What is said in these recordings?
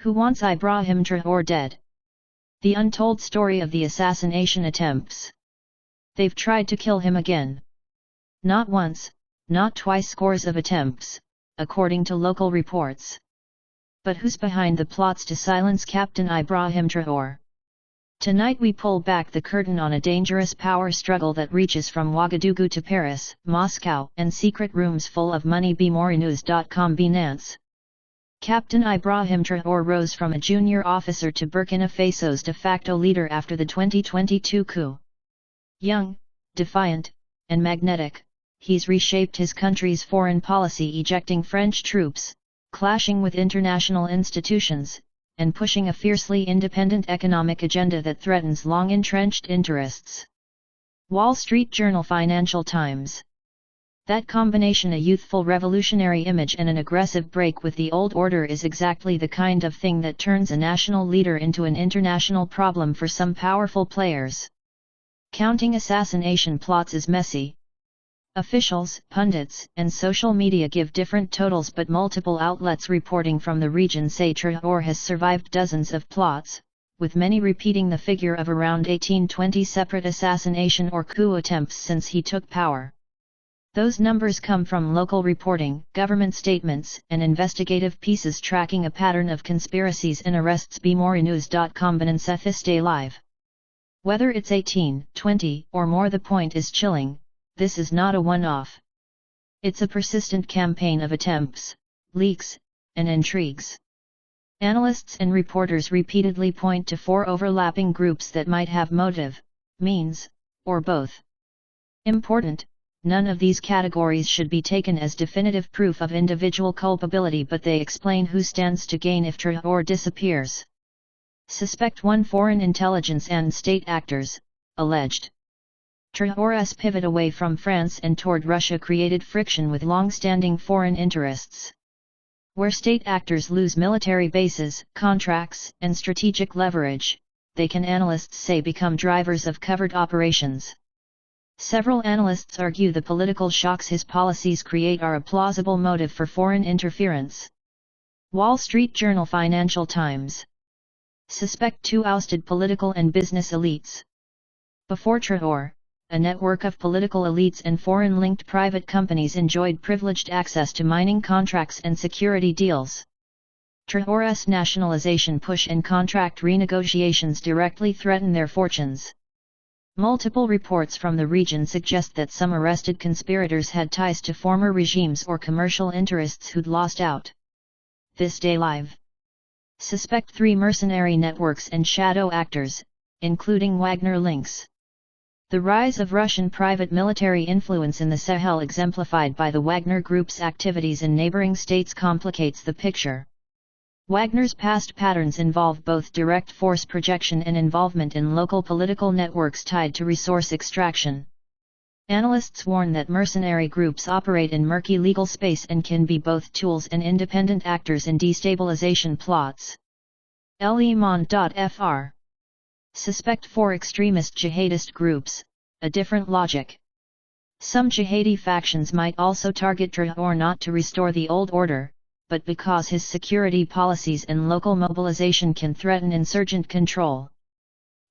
Who wants Ibrahim Traore dead? The untold story of the assassination attempts. They've tried to kill him again. Not once, not twice, scores of attempts, according to local reports. But who's behind the plots to silence Captain Ibrahim Traore? Tonight we pull back the curtain on a dangerous power struggle that reaches from Ouagadougou to Paris, Moscow, and secret rooms full of money. BMorinews.com. Binance. Captain Ibrahim Traore rose from a junior officer to Burkina Faso's de facto leader after the 2022 coup. Young, defiant, and magnetic, he's reshaped his country's foreign policy, ejecting French troops, clashing with international institutions, and pushing a fiercely independent economic agenda that threatens long-entrenched interests. Wall Street Journal. Financial Times. That combination, a youthful revolutionary image and an aggressive break with the old order, is exactly the kind of thing that turns a national leader into an international problem for some powerful players. Counting assassination plots is messy. Officials, pundits, and social media give different totals, but multiple outlets reporting from the region say Traore has survived dozens of plots, with many repeating the figure of around 18-20 separate assassination or coup attempts since he took power. Those numbers come from local reporting, government statements, and investigative pieces tracking a pattern of conspiracies and arrests. BMorinews.com. Binance Day Live. Whether it's 18, 20, or more, the point is chilling. This is not a one-off. It's a persistent campaign of attempts, leaks, and intrigues. Analysts and reporters repeatedly point to 4 overlapping groups that might have motive, means, or both. Important. None of these categories should be taken as definitive proof of individual culpability, but they explain who stands to gain if Traore disappears. Suspect 1. Foreign intelligence and state actors, alleged. Traore's pivot away from France and toward Russia created friction with long-standing foreign interests. Where state actors lose military bases, contracts, and strategic leverage, they can, analysts say, become drivers of covert operations. Several analysts argue the political shocks his policies create are a plausible motive for foreign interference. Wall Street Journal. Financial Times. Suspect 2. Ousted political and business elites. Before Traore, a network of political elites and foreign-linked private companies enjoyed privileged access to mining contracts and security deals. Traore's nationalization push and contract renegotiations directly threaten their fortunes. Multiple reports from the region suggest that some arrested conspirators had ties to former regimes or commercial interests who'd lost out. This Day Live. Suspect 3. Mercenary networks and shadow actors, including Wagner links. The rise of Russian private military influence in the Sahel, exemplified by the Wagner Group's activities in neighboring states, complicates the picture. Wagner's past patterns involve both direct force projection and involvement in local political networks tied to resource extraction. Analysts warn that mercenary groups operate in murky legal space and can be both tools and independent actors in destabilization plots. L'Iman.fr. Suspect 4. Extremist jihadist groups, a different logic. Some jihadi factions might also target Traore not to restore the old order, but because his security policies and local mobilization can threaten insurgent control.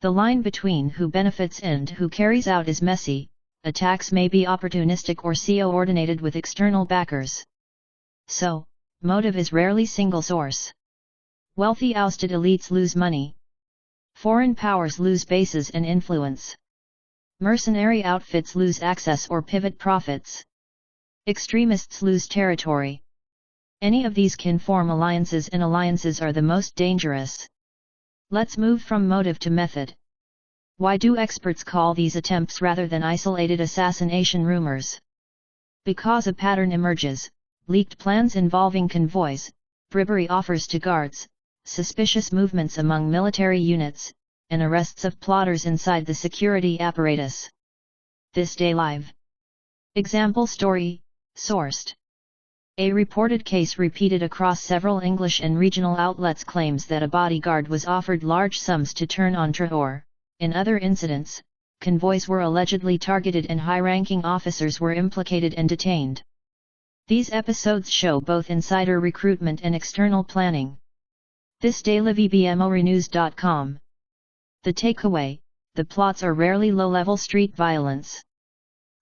The line between who benefits and who carries out is messy. Attacks may be opportunistic or coordinated with external backers. So, motive is rarely single source. Wealthy ousted elites lose money. Foreign powers lose bases and influence. Mercenary outfits lose access or pivot profits. Extremists lose territory. Any of these can form alliances, and alliances are the most dangerous. Let's move from motive to method. Why do experts call these attempts rather than isolated assassination rumors? Because a pattern emerges: leaked plans involving convoys, bribery offers to guards, suspicious movements among military units, and arrests of plotters inside the security apparatus. This Day Live. Example story, sourced. A reported case repeated across several English and regional outlets claims that a bodyguard was offered large sums to turn on Traore. In other incidents, convoys were allegedly targeted and high-ranking officers were implicated and detained. These episodes show both insider recruitment and external planning. This dailyvbmorenews.com. The takeaway: the plots are rarely low-level street violence.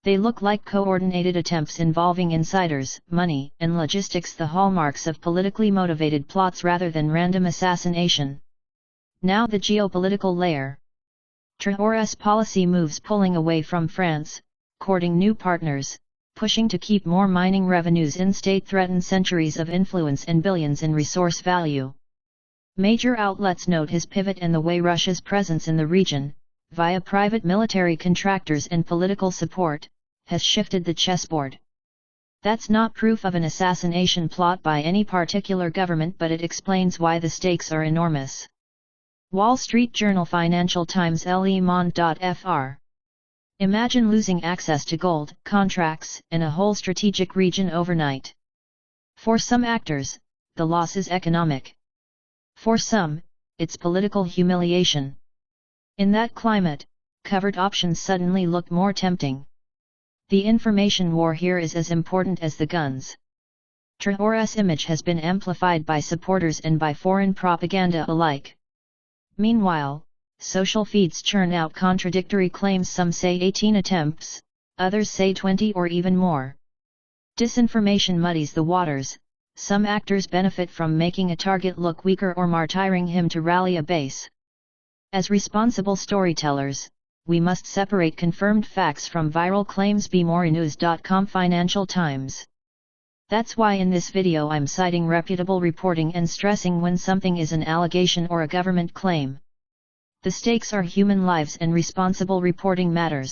They look like coordinated attempts involving insiders, money, and logistics, the hallmarks of politically motivated plots rather than random assassination. Now the geopolitical layer. Traoré's policy moves pulling away from France, courting new partners, pushing to keep more mining revenues in-state threaten centuries of influence and billions in resource value. Major outlets note his pivot and the way Russia's presence in the region, via private military contractors and political support, has shifted the chessboard. That's not proof of an assassination plot by any particular government, but it explains why the stakes are enormous. Wall Street Journal, Financial Times, Le Monde.fr. Imagine losing access to gold, contracts, and a whole strategic region overnight. For some actors, the loss is economic. For some, it's political humiliation. In that climate, covert options suddenly look more tempting. The information war here is as important as the guns. Traoré's image has been amplified by supporters and by foreign propaganda alike. Meanwhile, social feeds churn out contradictory claims. Some say 18 attempts, others say 20 or even more. Disinformation muddies the waters. Some actors benefit from making a target look weaker or martyring him to rally a base. As responsible storytellers, we must separate confirmed facts from viral claims. bmorenews.com, Financial Times. That's why in this video I'm citing reputable reporting and stressing when something is an allegation or a government claim. The stakes are human lives and responsible reporting matters.